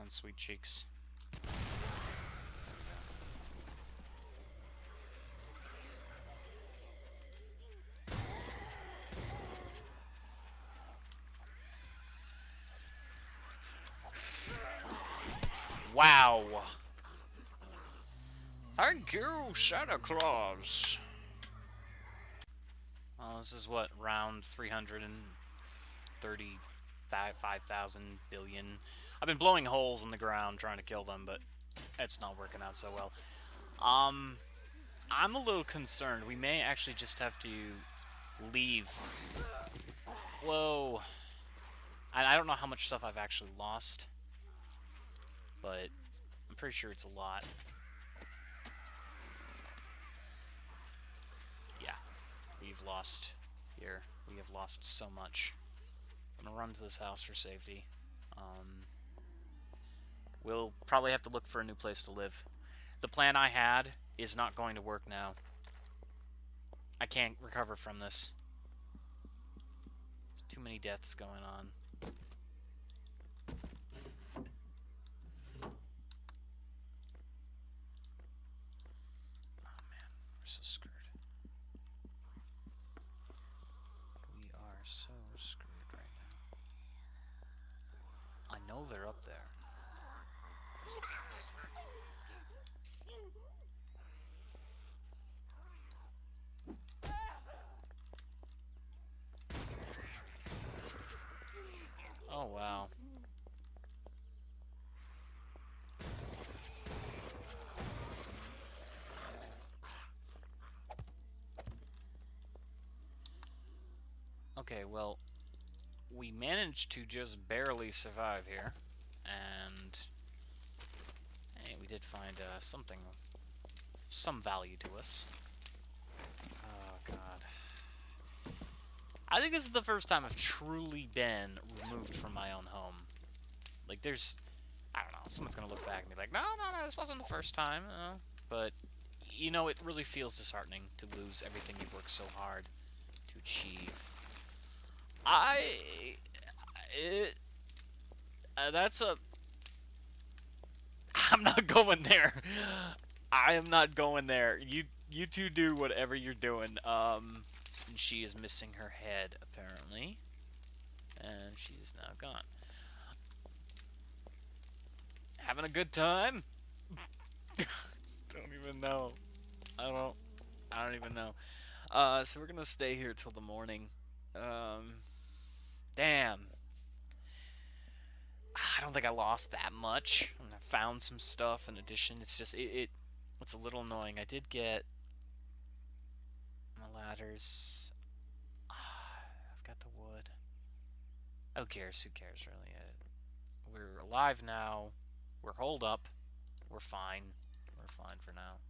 on, sweet cheeks. Wow! Thank you, Santa Claus! Well, this is what, round 335,000 billion. I've been blowing holes in the ground trying to kill them, but it's not working out so well. I'm a little concerned. We may actually just have to leave. Whoa. I don't know how much stuff I've actually lost, but I'm pretty sure it's a lot. Yeah, we've lost here. We have lost so much. I'm gonna run to this house for safety. We'll probably have to look for a new place to live. The plan I had is not going to work now. I can't recover from this. There's too many deaths going on. Oh man, we're so screwed. We are so screwed right now. I know they're up there. Oh wow. Okay, well, we managed to just barely survive here, and hey, we did find something, some value to us. Oh god. I think this is the first time I've truly been removed from my own home. Like, there's, I don't know, someone's gonna look back and be like, no, no, no, this wasn't the first time, but, you know, it really feels disheartening to lose everything you've worked so hard to achieve. That's a... I'm not going there. I am not going there. You two do whatever you're doing. And she is missing her head, apparently. And she is now gone. Having a good time? Don't even know. I don't even know. So we're gonna stay here till the morning. Damn. I don't think I lost that much. I found some stuff in addition. It's just, it's a little annoying. I did get my ladders. I've got the wood. Who cares? Who cares, really? We're alive now. We're holed up. We're fine. We're fine for now.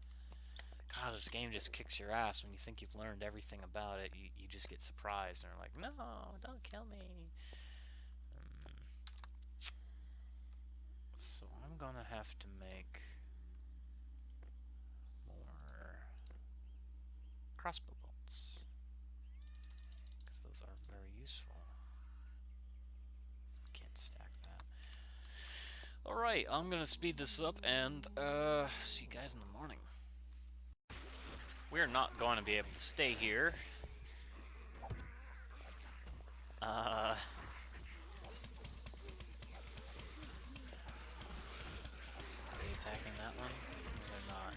God, this game just kicks your ass when you think you've learned everything about it. You just get surprised and are like, no, don't kill me. So I'm gonna have to make more crossbow bolts, because those are very useful. Can't stack that. Alright, I'm gonna speed this up and see you guys in the morning. We're not going to be able to stay here. Are they attacking that one? No, they're not.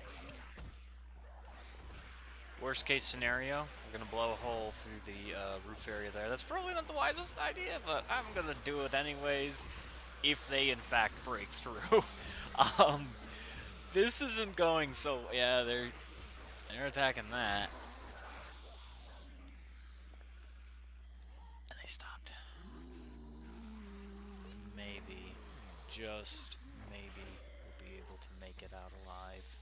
Worst case scenario, we're gonna blow a hole through the roof area there. That's probably not the wisest idea, but I'm gonna do it anyways, if they in fact break through. This isn't going so... yeah, they're attacking that. And they stopped. Maybe, just maybe, we'll be able to make it out alive.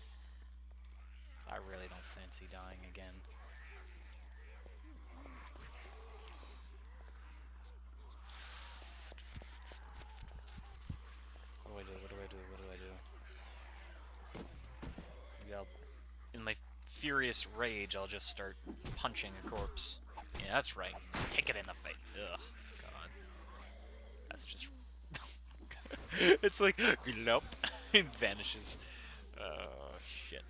I really don't fancy dying again. What do I do? What do I do? What do I do? Maybe I'll, in my furious rage, I'll just start punching a corpse. Yeah, that's right. Kick it in the face. Ugh, God. That's just... It's like, nope. It vanishes. Oh, shit.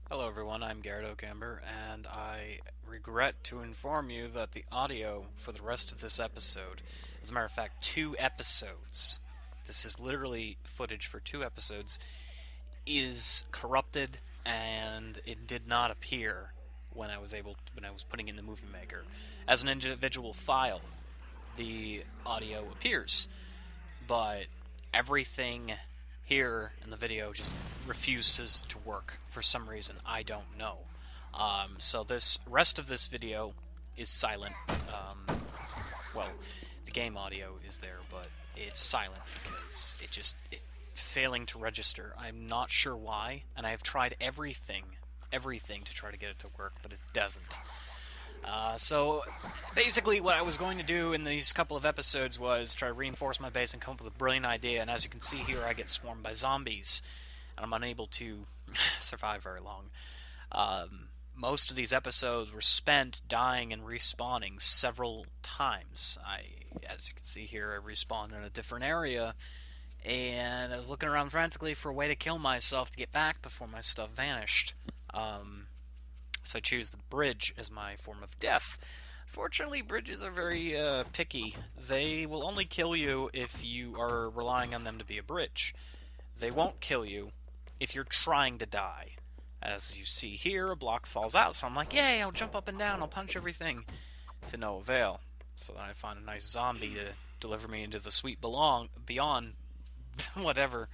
Hello everyone, I'm Garrett Okamber, and I regret to inform you that the audio for the rest of this episode, as a matter of fact, 2 episodes, this is literally footage for 2 episodes, is corrupted, and it did not appear when I was putting it in the Movie Maker. As an individual file, the audio appears, but everything here in the video just refuses to work for some reason. I don't know. So this rest of this video is silent. Well, the game audio is there, but it's silent because it failing to register. I'm not sure why, and I have tried everything to try to get it to work, but it doesn't. So basically what I was going to do in these couple of episodes was try to reinforce my base and come up with a brilliant idea, and as you can see here, I get swarmed by zombies, and I'm unable to survive very long. Most of these episodes were spent dying and respawning several times. As you can see here, I respawned in a different area, and I was looking around frantically for a way to kill myself to get back before my stuff vanished. So I choose the bridge as my form of death. Fortunately, bridges are very picky. They will only kill you if you are relying on them to be a bridge. They won't kill you if you're trying to die. As you see here, a block falls out, so I'm like, yay, I'll jump up and down, I'll punch everything, to no avail. So then I find a nice zombie to deliver me into the sweet beyond, whatever.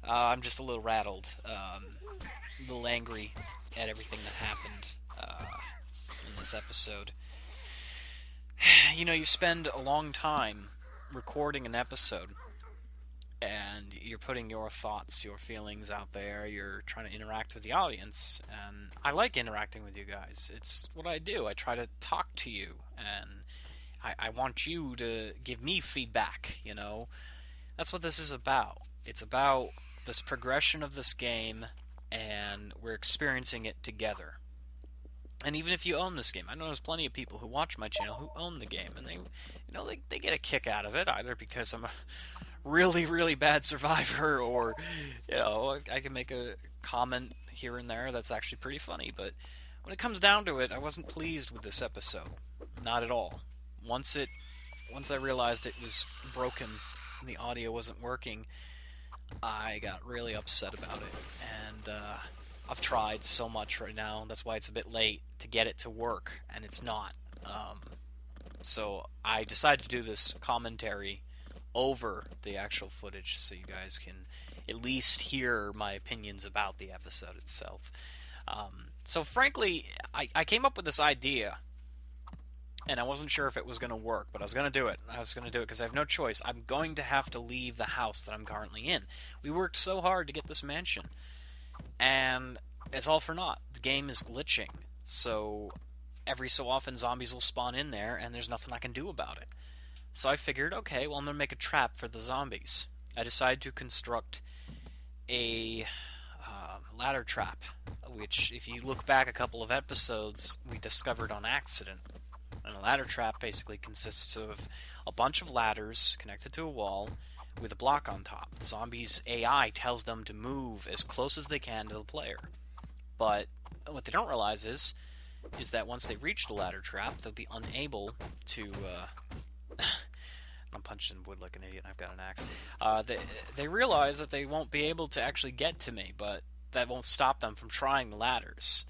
I'm just a little rattled, a little angry at everything that happened in this episode. You know, you spend a long time recording an episode, and you're putting your thoughts, your feelings out there, you're trying to interact with the audience, and I like interacting with you guys. It's what I do. I try to talk to you, and I want you to give me feedback, you know? That's what this is about. It's about this progression of this game, and we're experiencing it together. And even if you own this game, I know there's plenty of people who watch my channel who own the game, and they get a kick out of it, either because I'm a really, really bad survivor, or, I can make a comment here and there that's actually pretty funny, but when it comes down to it, I wasn't pleased with this episode. Not at all. Once I realized it was broken and the audio wasn't working, I got really upset about it, and I've tried so much right now. That's why it's a bit late to get it to work, and it's not. So I decided to do this commentary over the actual footage so you guys can at least hear my opinions about the episode itself. So frankly, I came up with this idea, and I wasn't sure if it was going to work, but I was going to do it. I was going to do it because I have no choice. I'm going to have to leave the house that I'm currently in. We worked so hard to get this mansion, and it's all for naught. The game is glitching, so every so often zombies will spawn in there, and there's nothing I can do about it. So I figured, okay, well, I'm going to make a trap for the zombies. I decided to construct a ladder trap, which, if you look back a couple of episodes, we discovered on accident. And a ladder trap basically consists of a bunch of ladders connected to a wall with a block on top. The zombies' AI tells them to move as close as they can to the player. But what they don't realize is that once they reach the ladder trap, they'll be unable to... I'm punching wood like an idiot, and I've got an axe. They realize that they won't be able to actually get to me, but that won't stop them from trying the ladders.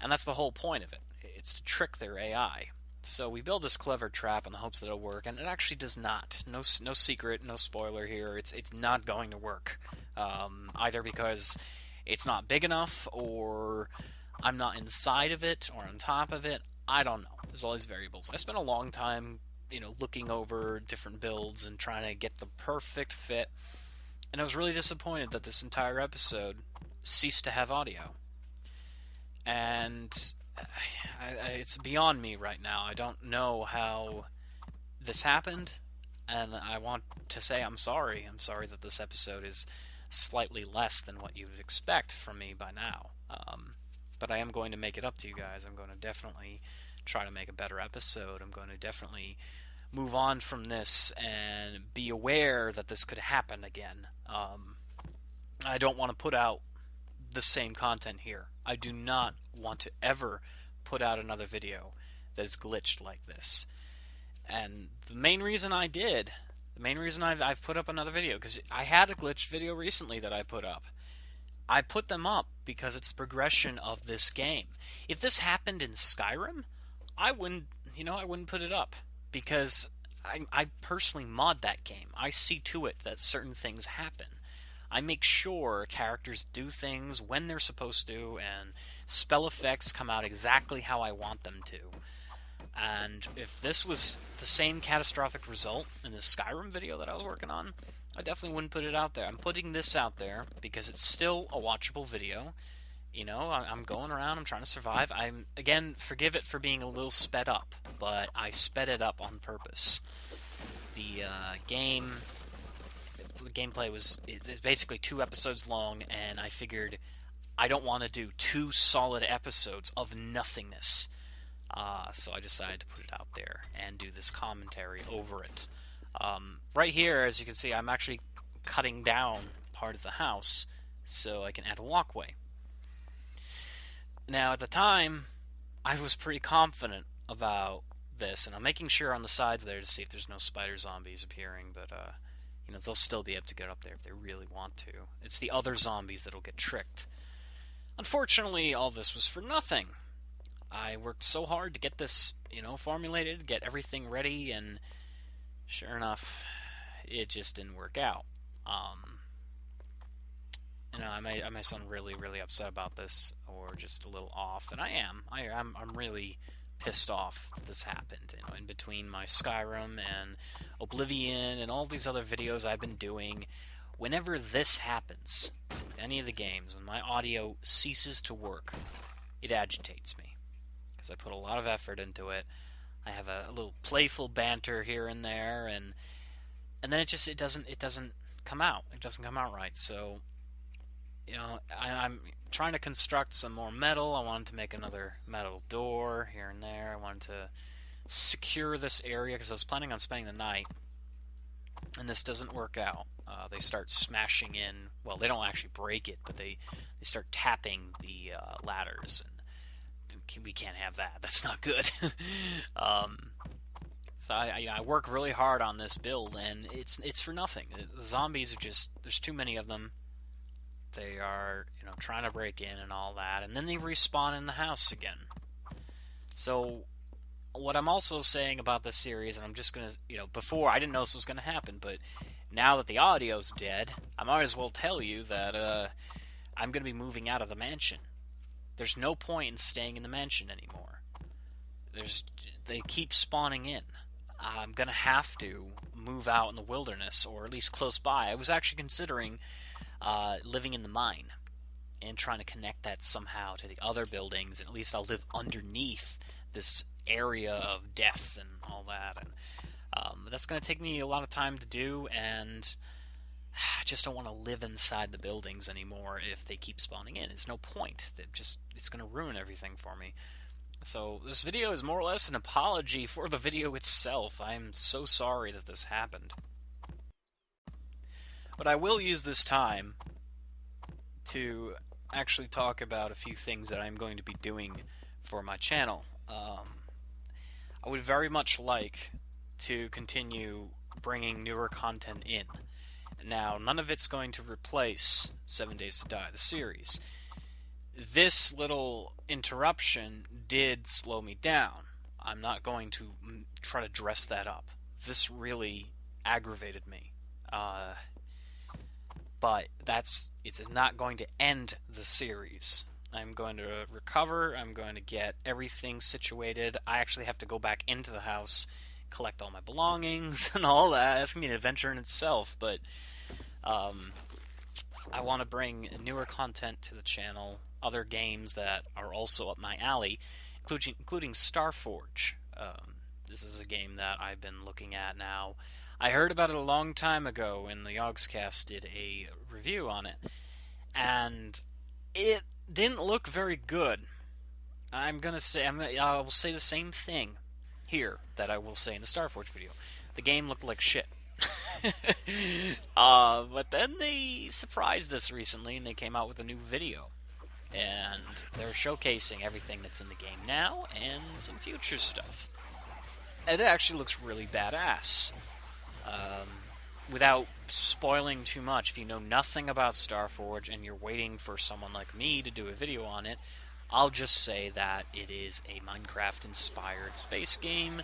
And that's the whole point of it. It's to trick their AI. So we build this clever trap in the hopes that it'll work, and it actually does not. No secret, no spoiler here. It's not going to work. Either because it's not big enough, or I'm not inside of it, or on top of it. I don't know. There's all these variables. I spent a long time, looking over different builds and trying to get the perfect fit, and I was really disappointed that this entire episode ceased to have audio. And it's beyond me right now. I don't know how this happened, and I want to say I'm sorry. I'm sorry that this episode is slightly less than what you would expect from me by now. but I am going to make it up to you guys. I'm going to definitely try to make a better episode. I'm going to definitely move on from this and be aware that this could happen again. I don't want to put out the same content here. I do not want to ever put out another video that is glitched like this. And the main reason I've put up another video, because I had a glitched video recently that I put up. I put them up because it's the progression of this game. If this happened in Skyrim, I wouldn't put it up, because I personally mod that game. I see to it that certain things happen. I make sure characters do things when they're supposed to, and spell effects come out exactly how I want them to. And if this was the same catastrophic result in the Skyrim video that I was working on, I definitely wouldn't put it out there. I'm putting this out there because it's still a watchable video. You know, I'm going around, I'm trying to survive. Again, forgive it for being a little sped up, but I sped it up on purpose. The gameplay it's basically 2 episodes long, and I figured I don't want to do 2 solid episodes of nothingness. So I decided to put it out there and do this commentary over it. Right here, as you can see, I'm actually cutting down part of the house so I can add a walkway. Now, at the time, I was pretty confident about this, and I'm making sure on the sides there to see if there's no spider zombies appearing, but they'll still be able to get up there if they really want to. It's the other zombies that'll get tricked. Unfortunately, all this was for nothing. I worked so hard to get this, formulated, get everything ready, and sure enough, it just didn't work out. I may sound really, really upset about this, or just a little off, and I am. I'm really pissed off that this happened. In between my Skyrim and Oblivion and all these other videos I've been doing, whenever this happens with any of the games, when my audio ceases to work, it agitates me, because I put a lot of effort into it. I have a little playful banter here and there, and then it doesn't come out. It doesn't come out right. So, I'm trying to construct some more metal. I wanted to make another metal door here and there. I wanted to secure this area because I was planning on spending the night, and this doesn't work out. They start smashing in. Well, they don't actually break it, but they start tapping the ladders, and we can't have that. That's not good. So I work really hard on this build, and it's for nothing. The zombies are just, there's too many of them. They are, trying to break in and all that, and then they respawn in the house again. So what I'm also saying about this series, and I'm just gonna, before I didn't know this was gonna happen, but now that the audio's dead, I might as well tell you that I'm gonna be moving out of the mansion. There's no point in staying in the mansion anymore. They keep spawning in. I'm gonna have to move out in the wilderness, or at least close by. I was actually considering living in the mine and trying to connect that somehow to the other buildings, and at least I'll live underneath this area of death and all that. And that's going to take me a lot of time to do, and I just don't want to live inside the buildings anymore if they keep spawning in. There's no point. It's going to ruin everything for me. So this video is more or less an apology for the video itself. I'm so sorry that this happened. But I will use this time to actually talk about a few things that I'm going to be doing for my channel. I would very much like to continue bringing newer content in. Now, none of it's going to replace 7 Days to Die, the series. This little interruption did slow me down. I'm not going to try to dress that up. This really aggravated me. But it's not going to end the series. I'm going to recover. I'm going to get everything situated. I actually have to go back into the house, collect all my belongings and all that. That's going to be an adventure in itself, but I want to bring newer content to the channel, other games that are also up my alley, including Starforge. This is a game that I've been looking at now. I heard about it a long time ago when the Yogscast did a review on it, and It didn't look very good. I will say the same thing here that I will say in the Starforge video. The game looked like shit. But then they surprised us recently and they came out with a new video. And they're showcasing everything that's in the game now and some future stuff. And it actually looks really badass. Without spoiling too much, if you know nothing about Starforge and you're waiting for someone like me to do a video on it, I'll just say that it is a Minecraft-inspired space game,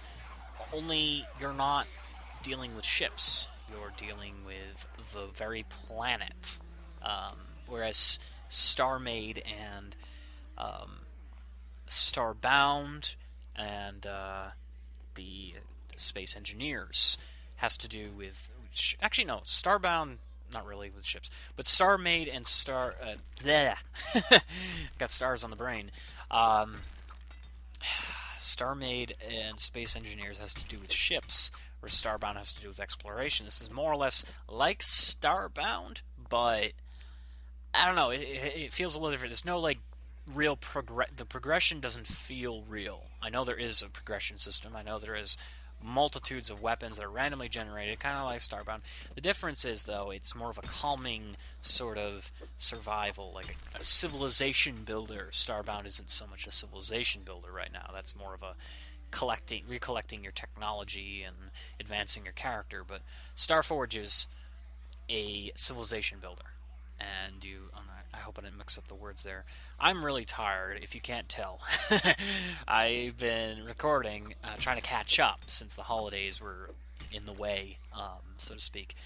only you're not dealing with ships. You're dealing with the very planet. Whereas StarMade and Starbound and the Space Engineers has to do with... Actually, no, Starbound... Not really with ships, but StarMade and got stars on the brain. StarMade and Space Engineers has to do with ships, where Starbound has to do with exploration. This is more or less like Starbound, but I don't know. It feels a little different. There's no like real the progression doesn't feel real. I know there is a progression system. I know there is multitudes of weapons that are randomly generated, kind of like Starbound. The difference is, though, it's more of a calming sort of survival, like a civilization builder. Starbound isn't so much a civilization builder right now. That's more of a recollecting your technology and advancing your character. But Starforge is a civilization builder. And I hope I didn't mix up the words there. I'm really tired, if you can't tell. I've been recording, trying to catch up since the holidays were in the way, so to speak.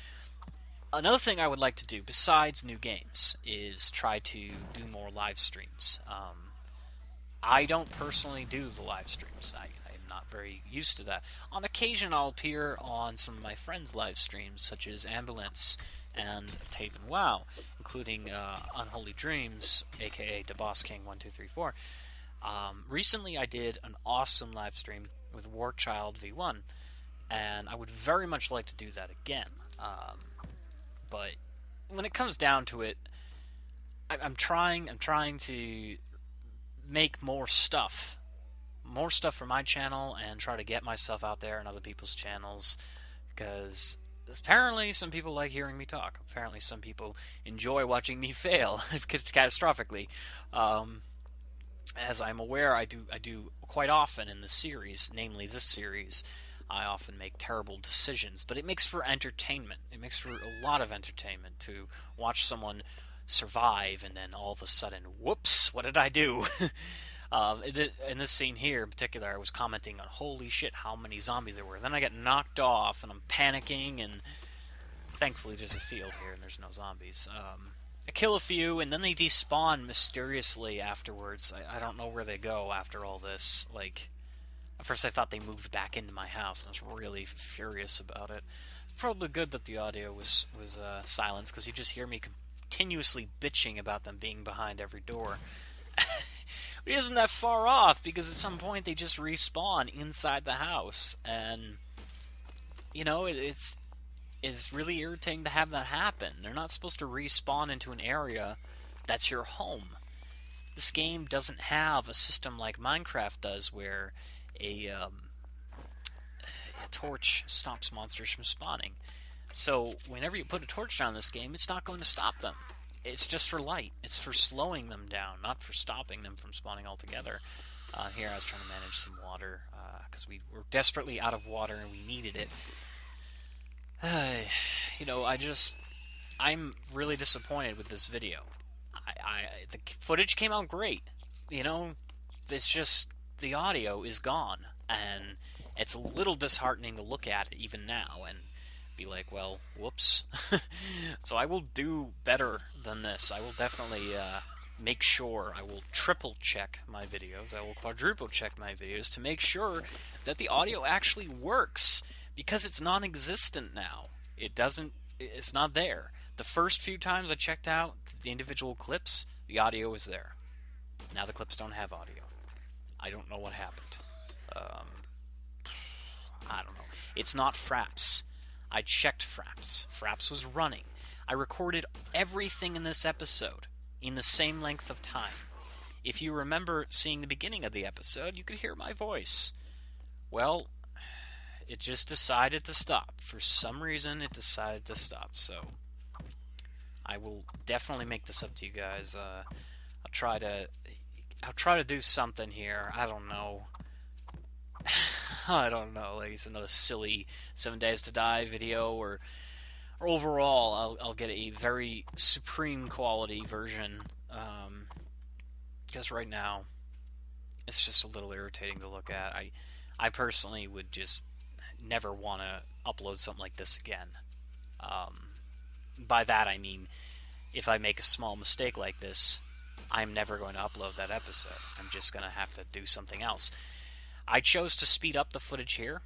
Another thing I would like to do, besides new games, is try to do more live streams. I don't personally do the live streams. I'm not very used to that. On occasion, I'll appear on some of my friends' live streams, such as Ambulance and Taven WoW, including Unholy Dreams, aka The Boss King 1234. Recently, I did an awesome live stream with Warchild V1, and I would very much like to do that again. But when it comes down to it, I'm trying to make more stuff for my channel and try to get myself out there in other people's channels, because apparently some people like hearing me talk. Apparently some people enjoy watching me fail catastrophically. As I'm aware, I do quite often in this series, namely this series. I often make terrible decisions, but it makes for entertainment. It makes for a lot of entertainment to watch someone survive and then all of a sudden, whoops, what did I do? In this scene here in particular, I was commenting on, holy shit, how many zombies there were. Then I get knocked off, and I'm panicking, and thankfully there's a field here, and there's no zombies. I kill a few, and then they despawn mysteriously afterwards. I don't know where they go after all this. Like, at first I thought they moved back into my house, and I was really furious about it. It's probably good that the audio was silenced, because you just hear me continuously bitching about them being behind every door. It isn't that far off, because at some point they just respawn inside the house, and you know, it's really irritating to have that happen. They're not supposed to respawn into an area that's your home. This game doesn't have a system like Minecraft does, where a torch stops monsters from spawning. So whenever you put a torch down in this game, it's not going to stop them. It's just for light. It's for slowing them down, not for stopping them from spawning altogether. Here I was trying to manage some water, because we were desperately out of water and we needed it. You know, I'm really disappointed with this video. The footage came out great. You know, it's just the audio is gone, and it's a little disheartening to look at it even now, and be like, well, whoops. So I will do better than this. I will definitely make sure, I will triple check my videos, I will quadruple check my videos to make sure that the audio actually works, because it's non-existent now. It's not there. The first few times I checked out the individual clips, the audio was there. Now the clips don't have audio. I don't know what happened. I don't know. It's not Fraps. I checked Fraps. Fraps was running. I recorded everything in this episode. in the same length of time. If you remember seeing the beginning of the episode, you could hear my voice. Well, it just decided to stop. For some reason, it decided to stop. So I will definitely make this up to you guys. I'll try to do something here. I don't know. I don't know. Like it's another silly 7 Days to Die video, or overall, I'll get a very supreme quality version. Because right now, it's just a little irritating to look at. I personally would just never want to upload something like this again. By that I mean, if I make a small mistake like this, I'm never going to upload that episode. I'm just going to have to do something else. I chose to speed up the footage here.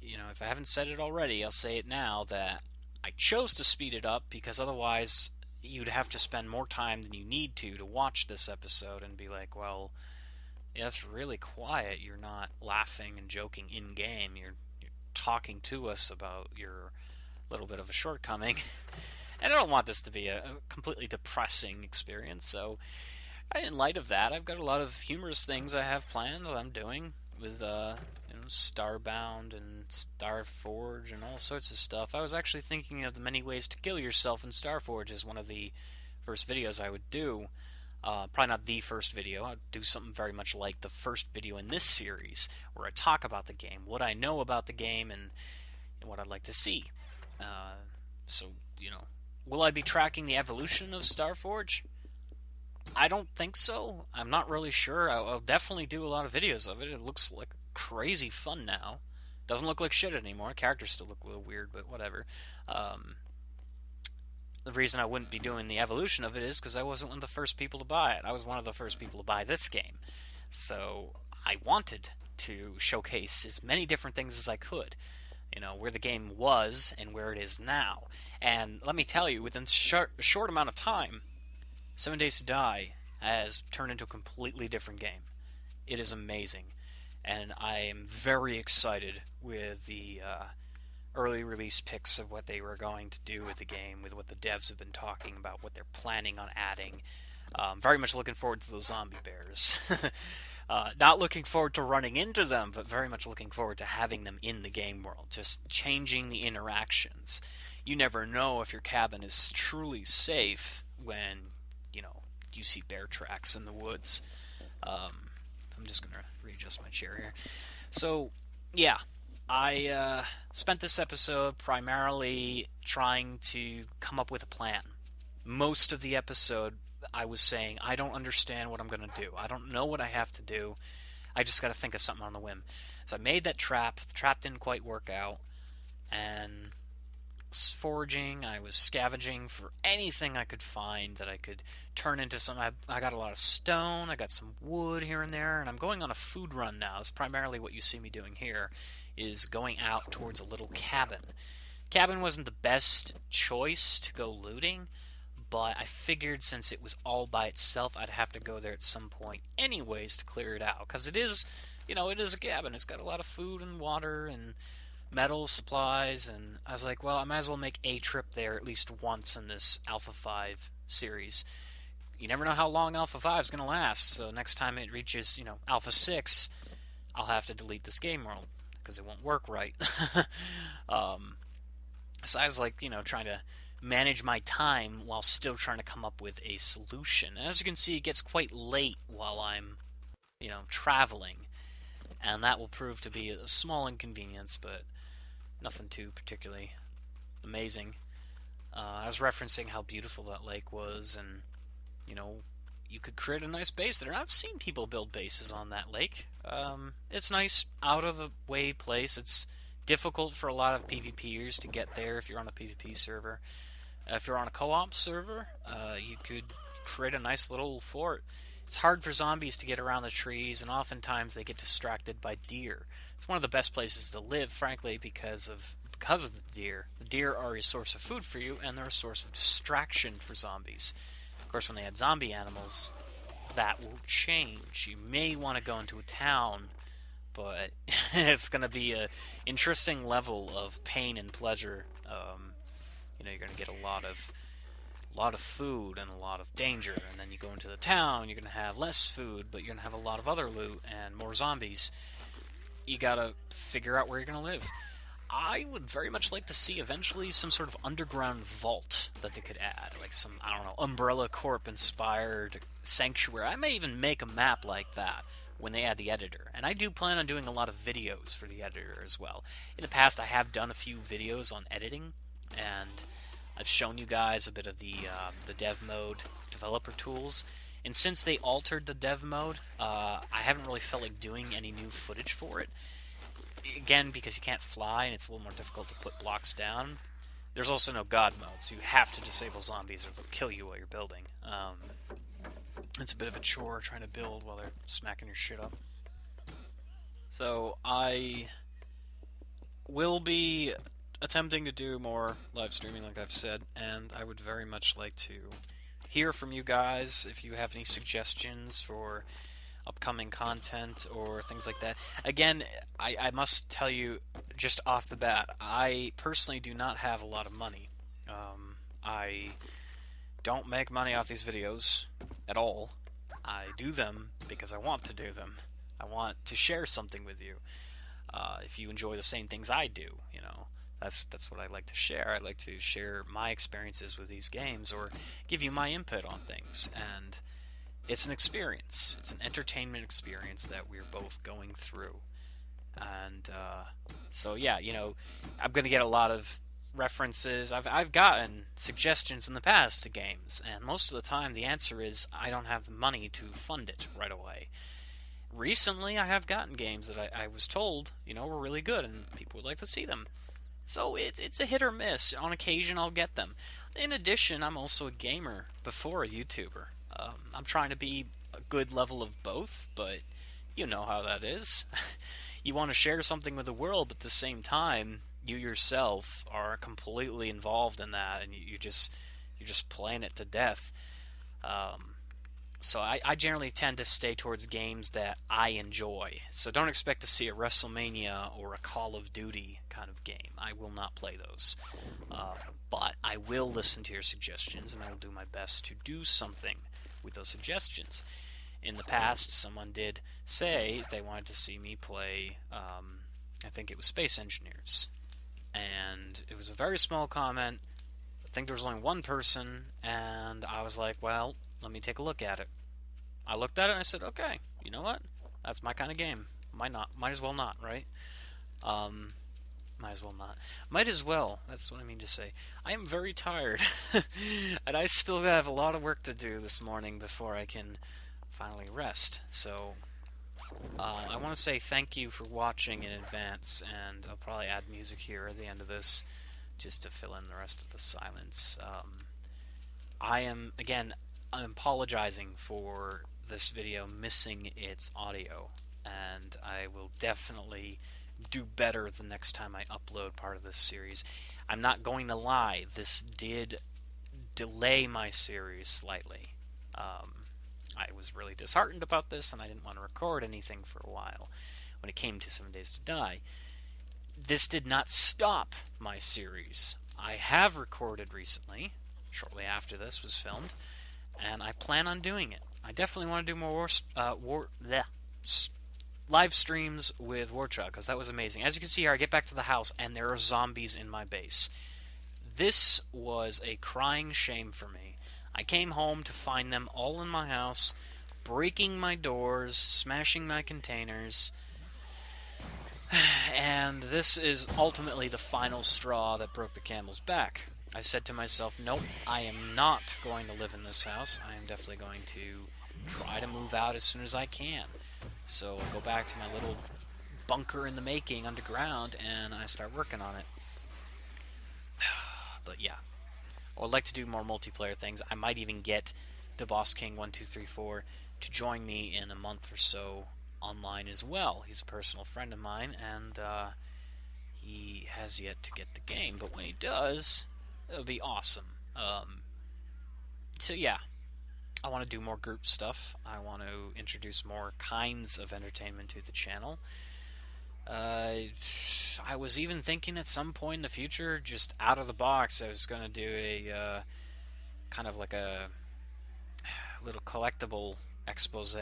You know, if I haven't said it already, I'll say it now, that I chose to speed it up because otherwise you'd have to spend more time than you need to watch this episode and be like, well, yeah, it's really quiet. You're not laughing and joking in-game. You're talking to us about your little bit of a shortcoming. And I don't want this to be a completely depressing experience, so in light of that, I've got a lot of humorous things I have planned that I'm doing with Starbound and Starforge and all sorts of stuff. I was actually thinking of the many ways to kill yourself in Starforge as one of the first videos I would do. Probably not the first video. I'd do something very much like the first video in this series, where I talk about the game, what I know about the game, and what I'd like to see. So, you know, will I be tracking the evolution of Starforge? I don't think so. I'm not really sure. I'll definitely do a lot of videos of it. It looks like crazy fun now. Doesn't look like shit anymore. Characters still look a little weird, but whatever. The reason I wouldn't be doing the evolution of it is because I wasn't one of the first people to buy it. I was one of the first people to buy this game. So I wanted to showcase as many different things as I could. You know, where the game was and where it is now. And let me tell you, within a short amount of time, 7 Days to Die has turned into a completely different game. It is amazing. And I am very excited with the early release pics of what they were going to do with the game, with what the devs have been talking about, what they're planning on adding. Very much looking forward to those zombie bears. Not looking forward to running into them, but very much looking forward to having them in the game world, just changing the interactions. You never know if your cabin is truly safe when, you know, you see bear tracks in the woods. I'm just going to readjust my chair here. So, yeah, I spent this episode primarily trying to come up with a plan. Most of the episode, I was saying, I don't understand what I'm going to do. I don't know what I have to do. I just got to think of something on the whim. So I made that trap. The trap didn't quite work out. And foraging, I was scavenging for anything I could find that I could turn into something. I got a lot of stone, I got some wood here and there, and I'm going on a food run now. That's primarily what you see me doing here, is going out towards a little cabin. Cabin wasn't the best choice to go looting, but I figured since it was all by itself, I'd have to go there at some point anyways to clear it out, because it is, you know, it is a cabin. It's got a lot of food and water and metal supplies, and I was like, well, I might as well make a trip there at least once in this Alpha 5 series. You never know how long Alpha 5 is going to last, so next time it reaches, you know, Alpha 6, I'll have to delete this game world, because it won't work right. So I was like, you know, trying to manage my time while still trying to come up with a solution. And as you can see, it gets quite late while I'm, you know, traveling, and that will prove to be a small inconvenience, but nothing too particularly amazing. I was referencing how beautiful that lake was, and, you know, you could create a nice base there. And I've seen people build bases on that lake. It's nice, out-of-the-way place. It's difficult for a lot of PvPers to get there if you're on a PvP server. If you're on a co-op server, you could create a nice little fort. It's hard for zombies to get around the trees, and oftentimes they get distracted by deer. It's one of the best places to live, frankly, because of the deer. The deer are a source of food for you, and they're a source of distraction for zombies. Of course, when they add zombie animals, that will change. You may want to go into a town, but it's going to be an interesting level of pain and pleasure. You know, you're going to get a a lot of food and a lot of danger. And then you go into the town, you're going to have less food, but you're going to have a lot of other loot and more zombies. You gotta figure out where you're going to live. I would very much like to see eventually some sort of underground vault that they could add, like some, I don't know, Umbrella Corp inspired sanctuary. I may even make a map like that when they add the editor. And I do plan on doing a lot of videos for the editor as well. In the past, I have done a few videos on editing, and I've shown you guys a bit of the dev mode developer tools. And since they altered the dev mode, I haven't really felt like doing any new footage for it. Again, because you can't fly and it's a little more difficult to put blocks down. There's also no god mode, so you have to disable zombies or they'll kill you while you're building. It's a bit of a chore trying to build while they're smacking your shit up. So I will be attempting to do more live streaming, like I've said, and I would very much like to hear from you guys if you have any suggestions for upcoming content or things like that. Again, I must tell you just off the bat, I personally do not have a lot of money. I don't make money off these videos at all. I do them because I want to do them. I want to share something with you. If you enjoy the same things I do, you know, that's what I like to share. I like to share my experiences with these games or give you my input on things. And it's an experience. It's an entertainment experience that we're both going through. And so yeah, you know, I'm going to get a lot of references. I've gotten suggestions in the past to games, and most of the time the answer is I don't have the money to fund it right away. Recently, I have gotten games that I was told, you know, were really good and people would like to see them. So it's a hit or miss. On occasion, I'll get them. In addition, I'm also a gamer before a YouTuber. I'm trying to be a good level of both, but you know how that is. You want to share something with the world, but at the same time, you yourself are completely involved in that, and you're just playing it to death. So I generally tend to stay towards games that I enjoy. So don't expect to see a WrestleMania or a Call of Duty kind of game. I will not play those. But I will listen to your suggestions, and I will do my best to do something with those suggestions. In the past, someone did say they wanted to see me play, I think it was Space Engineers. And it was a very small comment. I think there was only one person, and I was like, well, let me take a look at it. I looked at it and I said, okay, you know what? That's my kind of game. Might as well not, right? Might as well not. Might as well. That's what I mean to say. I am very tired. And I still have a lot of work to do this morning before I can finally rest. So, I want to say thank you for watching in advance, and I'll probably add music here at the end of this just to fill in the rest of the silence. I'm apologizing for this video missing its audio, and I will definitely do better the next time I upload part of this series. I'm not going to lie, this did delay my series slightly. I was really disheartened about this, and I didn't want to record anything for a while when it came to 7 Days to Die. This did not stop my series. I have recorded recently, shortly after this was filmed, and I plan on doing it. I definitely want to do more live streams with Warchog, because that was amazing. As you can see here, I get back to the house, and there are zombies in my base. This was a crying shame for me. I came home to find them all in my house, breaking my doors, smashing my containers, and this is ultimately the final straw that broke the camel's back. I said to myself, nope, I am not going to live in this house. I am definitely going to try to move out as soon as I can. So I go back to my little bunker in the making underground, and I start working on it. But yeah, I would like to do more multiplayer things. I might even get the Boss King 1234 to join me in a month or so online as well. He's a personal friend of mine, and he has yet to get the game, but when he does, it'll be awesome. So yeah, I want to do more group stuff. I want to introduce more kinds of entertainment to the channel. I was even thinking at some point in the future, just out of the box, I was going to do kind of like a little collectible expose.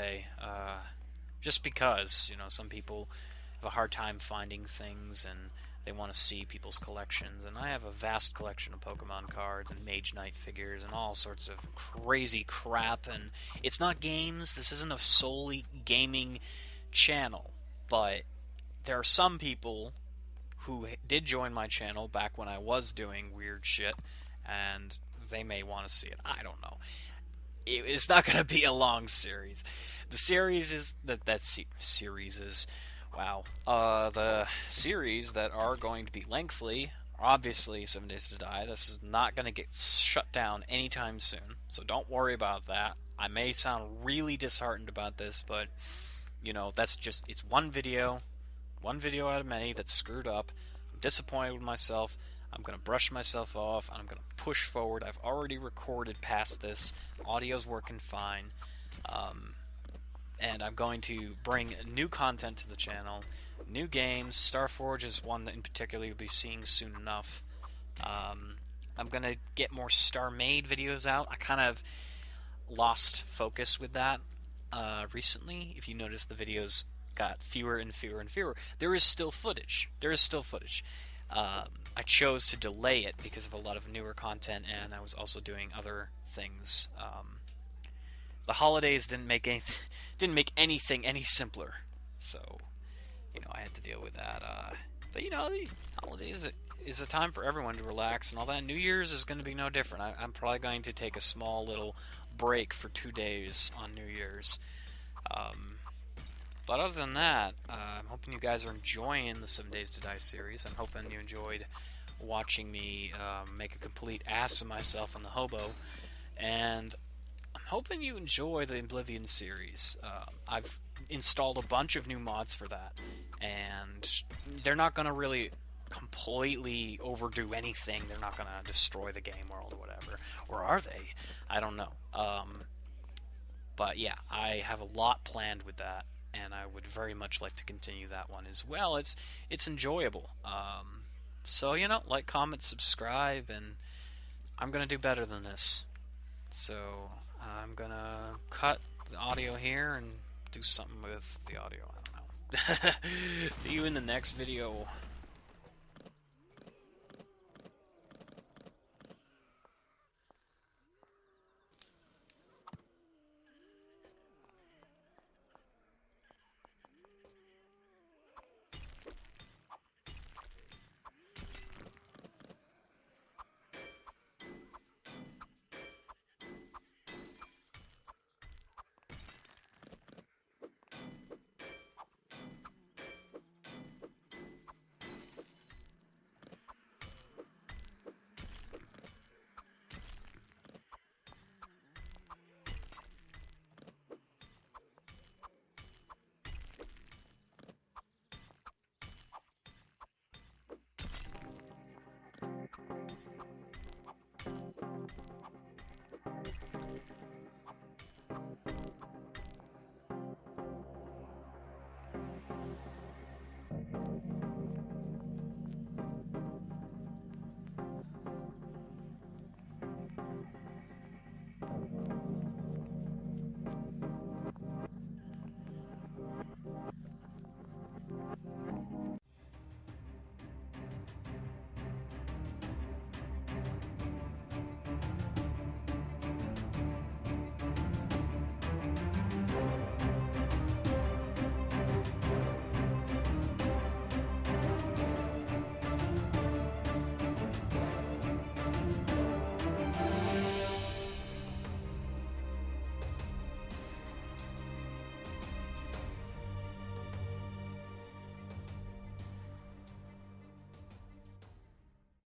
Just because, some people have a hard time finding things and they want to see people's collections. And I have a vast collection of Pokemon cards and Mage Knight figures and all sorts of crazy crap. And it's not games. This isn't a solely gaming channel. But there are some people who did join my channel back when I was doing weird shit, and they may want to see it. I don't know. It's not going to be a long series. The series is series is wow. The series that are going to be lengthy, obviously 7 Days to Die. This is not going to get shut down anytime soon, so don't worry about that. I may sound really disheartened about this, but that's just, it's one video out of many that's screwed up. I'm disappointed with myself. I'm going to brush myself off, and I'm going to push forward. I've already recorded past this. Audio's working fine. And I'm going to bring new content to the channel. New games. Starforge is one that in particular you'll be seeing soon enough. I'm going to get more Star-Made videos out. I kind of lost focus with that recently. If you notice, the videos got fewer and fewer and fewer. There is still footage. I chose to delay it because of a lot of newer content, and I was also doing other things. The holidays didn't make anything any simpler, so I had to deal with that. But the holidays is a time for everyone to relax and all that. New Year's is going to be no different. I'm probably going to take a small little break for 2 days on New Year's. But other than that, I'm hoping you guys are enjoying the 7 Days to Die series. I'm hoping you enjoyed watching me make a complete ass of myself on the hobo. And I'm hoping you enjoy the Oblivion series. I've installed a bunch of new mods for that. And they're not going to really completely overdo anything. They're not going to destroy the game world or whatever. Or are they? I don't know. But yeah, I have a lot planned with that, and I would very much like to continue that one as well. It's enjoyable. So like, comment, subscribe, and I'm gonna do better than this. So I'm gonna cut the audio here and do something with the audio. I don't know. See you in the next video.